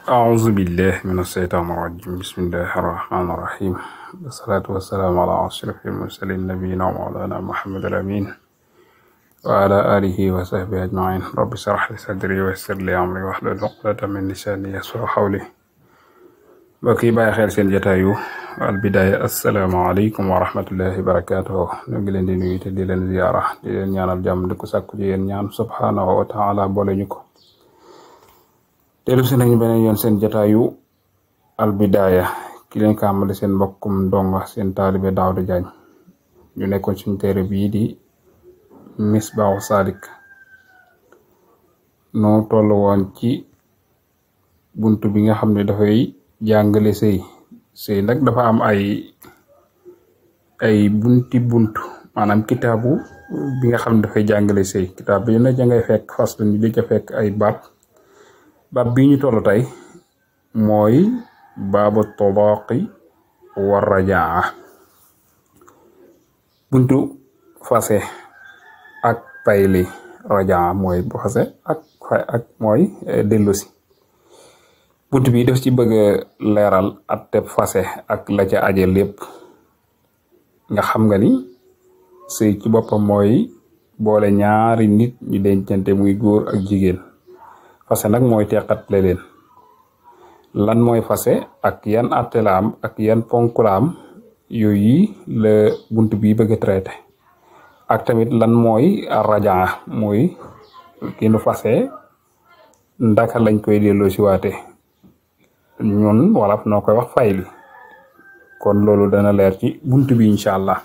أعوذ بالله من الشيطان الرجيم بسم الله الرحمن الرحيم والصلاة والسلام على أشرف المرسلين نبينا ومولانا محمد الأمين وعلى آله وصحبه أجمعين رب اشرح لي صدري ويسر لي أمري واحلل عقدة من لساني يفقهوا قولي بقي باي خير سين جتايو البداية السلام عليكم ورحمة الله وبركاته ñu ngi leen di nuyu te di leen ziyaara di leen ñaanal jàmm di ko sàkku ci yéen ñaan subhanahu wa ta'ala boole ñu ko dellu si nañu beneen yoon seen jataayu albidaaya ki leen ko amale seen mbokkum ndonga seen taalibe Daouda Diagne ñu nekkoon suñu téere bii di Misbaahu Saalik noo toll woon ci buntu bi nga xam ne dafay jàngale sëy nag dafa am ay buntu maanaam kitaabu bi nga xam ne dafay jàngale sëy kitaab bi na jangay fekk faslu ni di ca fekk ay baab bi ñu tollu tey mooy baabu talaaqi wa rajaa buntu fase ak payli rajaa mooy bu fase ak mooy dellusi buntu bi daf ci bëgg leeral atteb fase ak la ca aje lépp nga xam nga ni sëy ci boppam mooy boole ñaari nit ñu dencante muy góor ak jigéen fase nag mooy teqatle leen lan mooy fase ak yan atte la am ak yan ponk la am yooyu la bunt bi bëgg a traité ak tamit lan mooy rajaa mooy ki nu fase ndaka lañ koy delloo si waate ñun wala noo koy wax fayli kon loolu dana leer ci bunt bi incha allah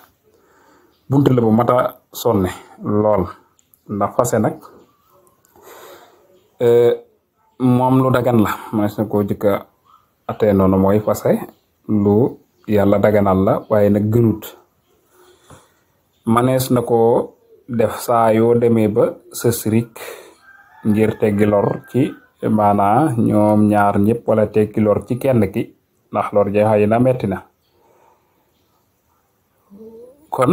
bunt la bu mata sonne lool ndax fase nag moom lu dagan la manes na koo jëkka atee noonu mooy fase lu yàlla daganal la waaye nag gënut manees na ko def saa yoo demee ba sësrik ngir teggi lor ci maanaa ñoom ñaar ñëpp wala teggi lor ci kenn ki ndax lor jeexay na metti na kon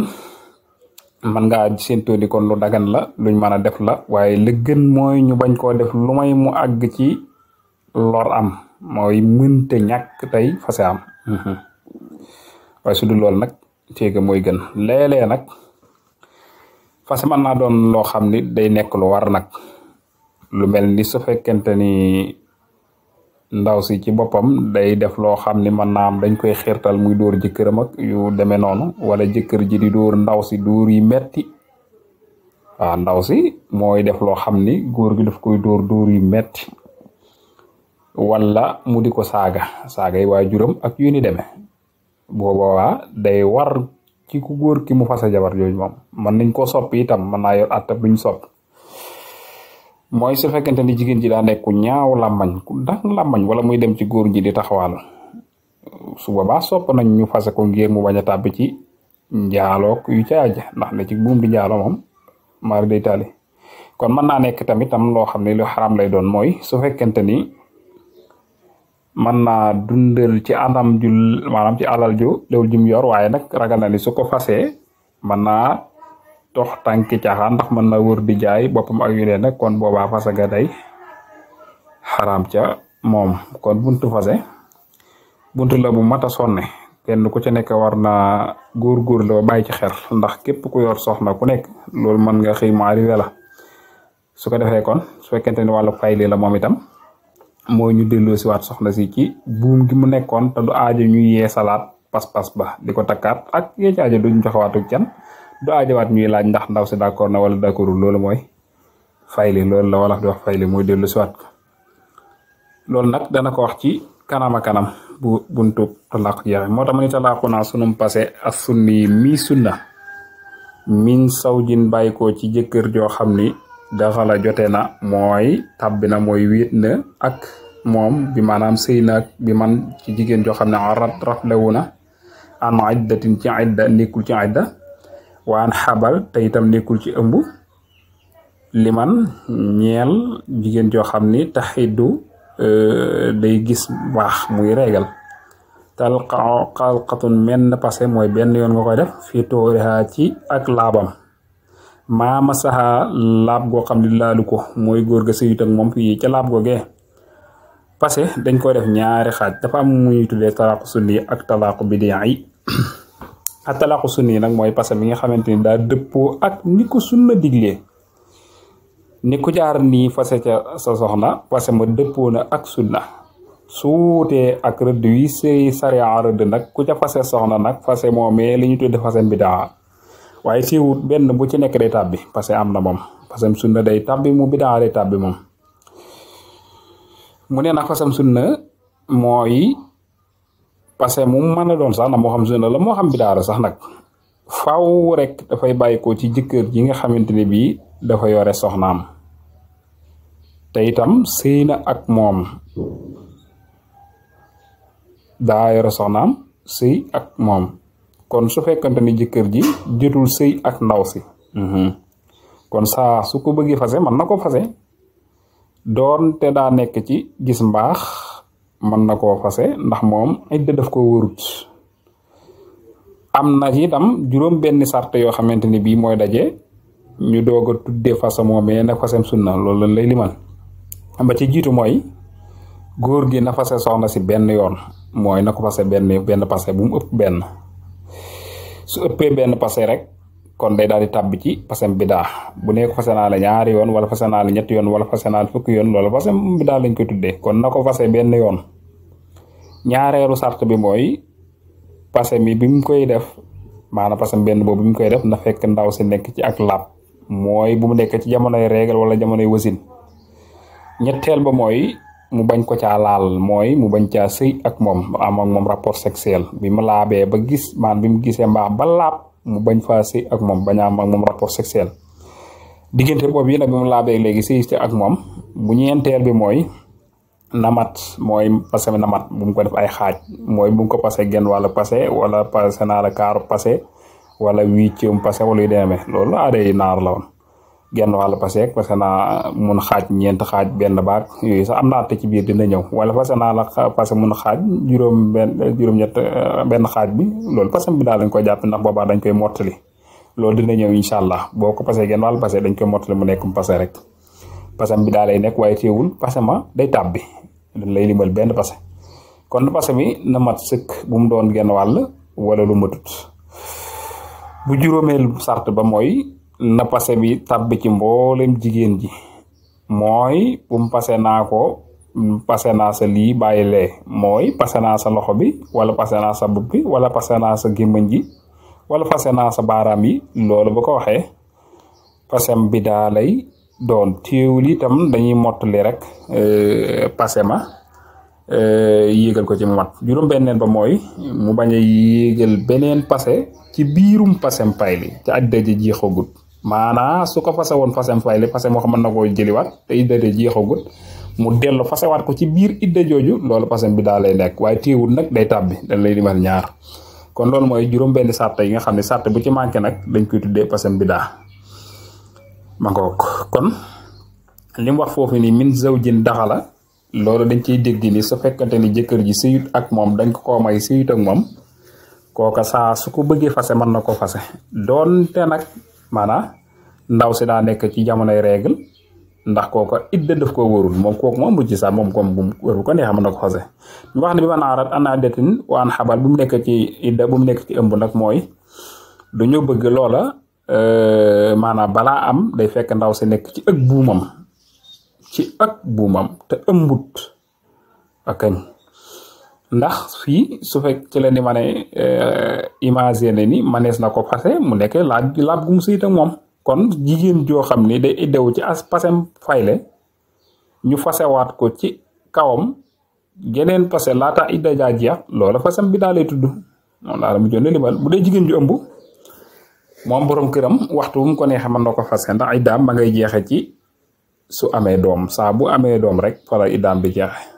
man nga séentoo di kon lu dagan la luñ mën a def la waaye li gën mooy ñu bañ koo def lu may mu àgg ci lor am mooy mënte ñàkk tey fase am waaye su dul loolu nag téega mooy gën léeg-léeg nag fase mën naa doon loo xam ni day nekk lu war nag lu mel ni su fekkente ni ndaw si ci boppam day def loo xam ni mën naa am dañ koy xiirtal muy dóor jëkkëram ak yu demee noonu wala jëkkër ji di dóor ndaw si dóor yi metti waaw ndaw si mooy def loo xam ni góor gi daf koy dóor yu metti wala mu di ko saaga yi waajuram ak yu ni demee boobaa day war ci ku góor ki mu fase jabar jooju moom mën nañ koo soppi itam mën naa yor atta buñ sopp mooy su fekkente ni jigéen ji daa nekk ku ñaaw làmmañ ku dang làmmañ wala muy dem ci góor ji di taxawaal su boobaa sopp nañ ñu fase ko ngir mu bañ a tàbbi ci njaaloog yu caaja ndax ne ci buum di njaalo moom mari day taali kon mën naa nekk tamit am loo xam ne lu xaram lay doon mooy su fekkente ni mën naa dundal ci anam ju maanaam ci alal ju lewul jum yor waaye nag ragal na ni su ko fasee mën naa dox tànki caaxaan ndax mën na wër di jaay boppam ak yu ne nag kon boobaa fase ga day xaraam ca moom kon buntu fase buntu la bu mata sonne kenn ku ci nekk war na góor la bàyyi ci xel ndax képp ku yor soxna ku nekk loolu mën nga xëy mu arrivé la su ko defee kon su fekkente ni wàllu fayli la moom itam mooy ñu delloo si waat soxna si ci buum gi mu nekkoon te du aajo ñu yeesalaat pas-pas ba di ko takkaat ak yee ci aajo duñ joxewaatu can du aajowaat ñuy laaj ndax ndaw si d'accord na wala d'accordul loolu mooy fayli loolu la wala di wax fayli mooy dellu si waat loolu nag dana ko wax ci kanama kanam bu buntu talaaq jeexe moo tax ma ni talaaqu naa sunum passé ak sunni mi sunna min sawjin bàyyi ko ci jëkkër joo xam ni daxala jote na mooy tabbi na mooy wéet na ak moom bi maanaam sëy na bi man ci jigéen joo xam ne arat raflewu na an iddatin ci idda nekkul ci idda waan xabal te itam nekkul ci ëmb liman ñeel jigéen joo xam ni taxiddu day gis baax muy reegal talqatun menn passé mooy benn yoon nga koy def fii tooriha ci ak laabam maama saxa laab goo xam ne laalu ko mooy góor ga sëyut ak moom fii ca laab googee passé dañ ko def ñaari xaaj dafa am muy tuddee talaqu sunni ak talaqu bid'i ak talaqu sunni nag mooy passé bi nga xamante ni daa dëppoo ak ni ko sunna diglee ni ku jaar nii fase ca sa soxna passé ma dëppoo na ak sunna suutee ak rëdd wi sëy sariya rëdd nag ku ca fase soxna nag fase moomee li ñu tudde fase bidaa waaye siiwut benn bu ci nekk day tàbbi parce que am na moom fasam sunna day tàbbi mu bidaa day tàbbi moom mu ne nag fasam sunna mooy parce que mu mën a doon sax na moo xam sunna la moo xam bidaa la sax nag faaw rek dafay bàyyi ko ci jëkkër ji nga xamante ne bii dafa yore soxnaam te itam sëy na ak moom daa yore soxnaam sëy ak moom kon su fekkante ni jëkkër ji jotul sëy ak ndaw si kon saa su ko bëggee fase mën na ko fase doon te daa nekk ci gis mbaax mën na koo fase ndax moom idda daf ko wërut am na itam juróom benn sart yoo xamante ni bii mooy daje ñu doog a tuddee fase moomee na fasem sunna loolu lañ lay limal ba ci jiitu mooy góor gi na fase soxna si benn yoon mooy na ko fase benn passé bu mu ëpp benn su ëppee benn passé rek kon day daal di tàbbi ci fasem bidaa bu nekk fase naa la ñaari yoon wala fase naa la ñetti yoon wala fase naa la fukki yoon loolu fasem bidaa lañ koy tuddee kon na ko fase benn yoon ñaareelu sart bi mooy passé mi bi mu koy def maanaam fasem benn boobu bi mu koy def na fekk ndaw si nekk ci ak laab mooy bu mu nekk ci jamonoy régal wala jamonoy wasin ñetteel ba mooy mu bañ ko caa laal mooy mu bañ caa sëy ak moom am ak moom rapport sexuel bi mu laabee ba gis maanaam bi mu gisee mbaax ba laab mu bañ faa sëy ak moom bañ a am ak moom rapport sexuel diggante boobu yi nag bi mu laabee léegi sëy si ak moom bu ñeenteel bi mooy namat mooy passé namat bu mu ko def ay xaaj mooy bu mu ko passé genn wàlla passé wala passé naa la kaaru passé wala huitième passé wala yu demee loolu aaday naar la woon genn wàll passé parce que naa mun xaaj ñeent xaaj benn baag yooyu sax am naa te ci biir dina ñëw wala parce que naa la passé mun xaaj juróom-ñett benn xaaj bi loolu passé bi daal dañ koy jàpp ndax boobaa dañ koy mottali loolu dina ñëw incha allah boo ko passé genn wàll passé dañ koy mottali mu nekk mu passé rek passé bi daal lay nekk waaye teewul passé ma day tàbbi dañ lay limal benn passé kon passé bi na mat sëkk bu mu doon genn wàll wala lu matut bu juróomeel sart ba mooy na passé bi tàbbi ci mboolem jigéen ji mooy bu mu passé naa ko passé naa sa lii bàyyi lee mooy passé naa sa loxo bi wala passé naa sa bopp bi wala passé naa sa gémmiñ ji wala passé naa sa baaraam yi loolu bu ko waxee passém bi daa lay doon téewul itam dañuy mottali rek passé ma yéegal ko ci mu mat juróom-benneel ba mooy mu bañ a yéegal beneen passé ci biirum passém payli ci adda ji jeexagut maanaa su ko fase woon fasem fayli passé moo xam mën na koo jëliwaat te idda de jeexagut mu dellu fasewaat ko ci biir idda jooju loolu passém bi daa lay nekk waaye téewul nag day tàbbi dañ lay dimal ñaar kon loolu mooy juróom-benn sàrt yi nga xam ne sàrt bu ci manqué nag dañ koy tuddee passém bi daa ma ngoog kon li mu wax foofu ni min zawjin daxala loolu dañ ciy dégg ni su fekkante ni jëkkër ji sëyut ak moom dañ ko koo may sëyut ak moom kooka saa su ko bëggee fase mën na ko fase doonte nag maanaam ndaw si daa nekk ci jamonoy règle ndax kooka idda daf ko wërul moom kooku moom bu ci sax moom comme bu wëru ko neex mën na ko fase ñu wax ne bi man aarat ana detin waan xabal bu mu nekk ci idda bu mu nekk ci ëmb nag mooy dañoo bëgg loola maanaam balaa am day fekk ndaw si nekk ci ak buumam te ëmbut ak kañ ndax fii su fekk ci la ni ma ne imaginer ni manees na ko fase mu nekk laab gu mu sëyit ak moom kon jigéen joo xam ni day iddewu ci as pasem fayle ñu fasewaat ko ci kawam geneen passé laata idda jaa jeex loola fasem bi daa lay tudd moom laa la mu jonne limal bu dee jigéen ju ëmb moom borom këram waxtu bu mu ko neexee mën na ko fase ndax iddaam ma ngay jeexe ci su amee doom saa bu amee doom rek fala iddaam bi jeexe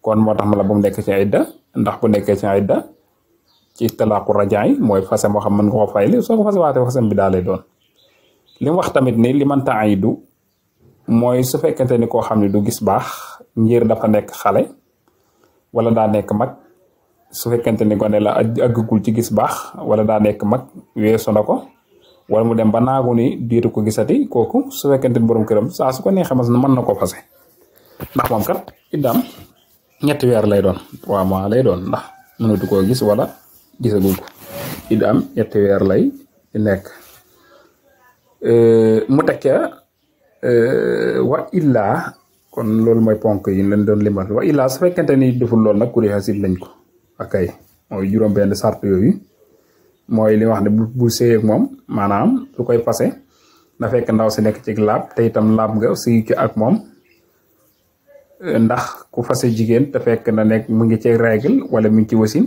kon moo tax ma la bu mu nekk ci idda ndax bu nekkee ci idda ci talaqu rajaay mooy fase moo xam mën nga ko fayli soo ko fase waatee fasem bi daa lay doon li mu wax tamit ni li man taaydu mooy su fekkente ni koo xam ne du gis baax ngir dafa nekk xale wala daa nekk mag su fekkente ni gone la àggagul ci gis baax wala daa nekk mag weesu na ko wala mu dem ba naagu ni diitu ko gisati kooku su fekkente ni borom këram saa su ko neexee mën na ko fase ndax moom kat iddaam ñetti weer lay doon 3 mois lay doon ndax mënatu koo gis wala gisagul ko iddaam ñetti weer lay nekk. mu teg ca wa illaa kon loolu mooy ponk yi lañ doon limal wa illaa su fekkente ni deful loolu nag kuriha sib lañ ko akay mooy juróom-benn sart yooyu mooy li wax ne bu sëy ak moom maanaam lu koy fase na fekk ndaw si nekk ci laab te itam laab nga sëy ci ak moom ndax ku fase jigéen te fekk na nekk mu ngi ci règle wala mu ngi ci wasin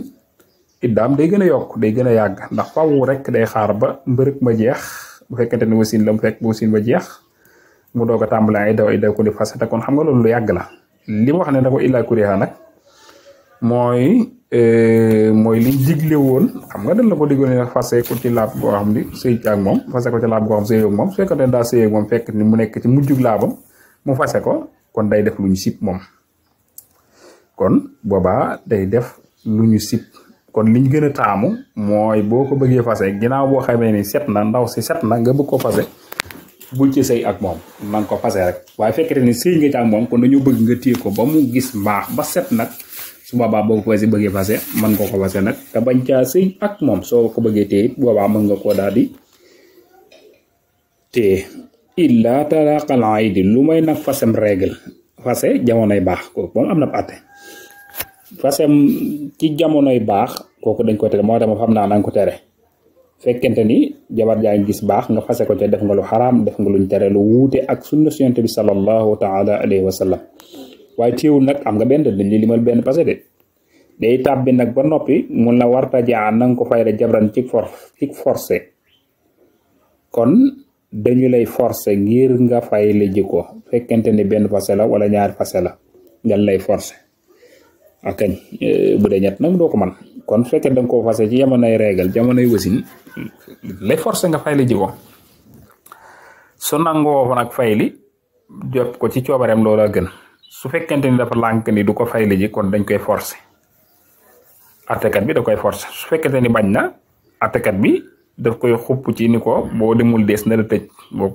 iddaam day gën a yokk day gën a yàgg ndax faaw rek day xaar ba mbërëg ma jeex bu fekkente ne wasin la mu fekk ba wasin ba jeex mu doog a tàmbali ay daw ko di fase te kon xam nga loolu lu yàgg la li mu wax ne dafa illaa kuriha nag mooy liñ digle woon xam nga dañ la ko diggoon ne fase ko ci laab boo xam ni sëy ak moom fase ko ci laab boo xam sëy ak moom su fekkente ne daa sëy ak moom fekk ni mu nekk ci mujjug laabam mu fase ko kon day def lu ñu sib moom kon boobaa day def lu ñu sib kon liñ gën a taamu mooy boo ko bëggee fase ginnaaw boo xamee ni set na ndaw si set na nga bëgg ko fase bul ci sëy ak moom nanga ko fase rek waaye fekkete ni sëy nga ci ak moom kon dañu bëgg nga téye ko ba mu gis mbaax ba set nag su boobaa boo ko bëggee fase mën nga ko fase nag te bañ caa sëy ak moom soo ko bëggee téye boobaa mën nga koo daal di téye illa talaqal aidi lu may nag fasem règle fase jamonoy baax kooku moom am na atte fasem ci jamonoy baax kooku dañ ko tere moo tax ma xam naa nañ ko tere fekkente ni jabar jaa ngi gis baax nga fase ko ca def nga lu xaraam def nga luñ tere lu wuute ak sunna Yonent bi sallallahu taala alayhi wa sallam waaye teewul nag am nga benn dañ li limal benn passé de day tàbbi nag ba noppi mun la warta jaa nanga ko fay la jabran ci forcé kon dañu lay forcer ngir nga fay la jikko fekkente ni benn passé la wala ñaari passé la dañ lay forcer akañ bu dee ñett nag doo ko man kon fekkee danga ko fase ci jamonoy régal jamonoy wasin lay forcé nga fay li jiko su nangoo fa nag fay li jot ko ci coobareem loola gën su fekkente ni dafa lànk ni du ko fay li ji kon dañ koy forcé attekat bi da koy forcé su fekkente ni bañ na attekat bi daf koy xupp ci ni ko boo demul dees na la tëj boo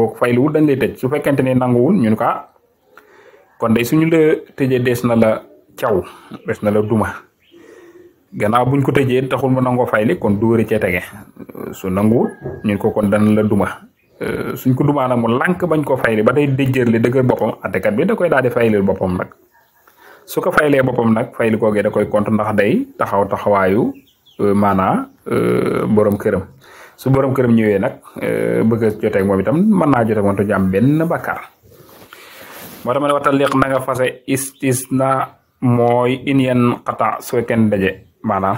ko fay liwul dañ lay tëj su fekkente ni nanguwul ñun ko kon day suñu la tëjee dees na la caw des na la duma gannaaw buñ ko tëjee taxul mu nangoo fayli kon dóori cee tege su nanguwul ñun ko kon dana la duma suñ ko dumaa nag mu lànk bañ ko fayli ba day déjjërli dëgër boppam attekat bi da koy daal di faylil boppam nag su ko faylee boppam nag fayli koogee da koy compte ndax day taxawaayu maanaa borom këram su borom këram ñëwee nag bëgg a joteeg moom itam mën naa joteeg moom te jàmm benn bakkaar moo tax ma ne waxtaan léegi na nga fase istisna mooy in yan xata su fekkee daje maanaam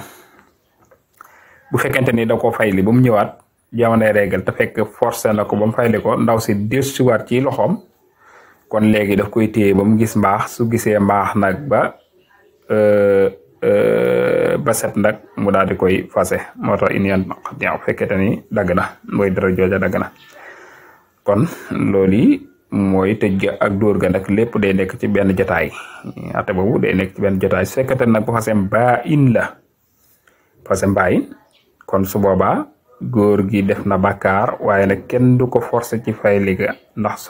bu fekkente ni da ko fayli ba mu ñëwaat jamonoy régal te fekk forcé na ko ba mu fayli ko ndaw si dellusiwaat ci loxoom kon léegi daf koy téye ba mu gis mbaax su gisee mbaax nag ba set nag mu daal di koy fase moo tax in yan xata bu fekkente ni dagg na mooy dara jooja dagg na kon loolu yi mooy tëj ga ak dóor ga nag lépp day nekk ci benn jotaay ate boobu day nekk ci benn jotaay su fekkente nag bu fasem baa in la fasem baa in kon su boobaa góor gi def na bàkkaar waaye nag kenn du ko forcer ci fayli ga ndax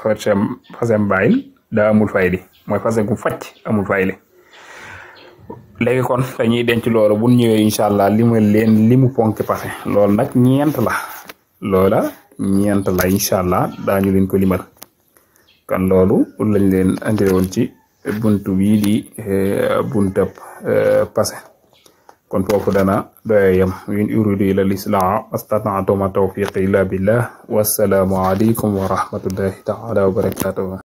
fasem baa in daa amul fayli mooy fase gu facc amul fayli léegi kon dañuy denc loolu bu ñëwee incha allah limal leen limu ponk passé loolu nag ñeent la loola ñeent la incha allah daañu leen ko limal kan loolu lañ leen andile woon ci buntu bii di buntab passé kon foofu dana doya yam in uridu ila lislaa astata'tu ma tawfiqi illa billah wassalaamu alaykum wa rahmatullahi ta'ala wa barakatuh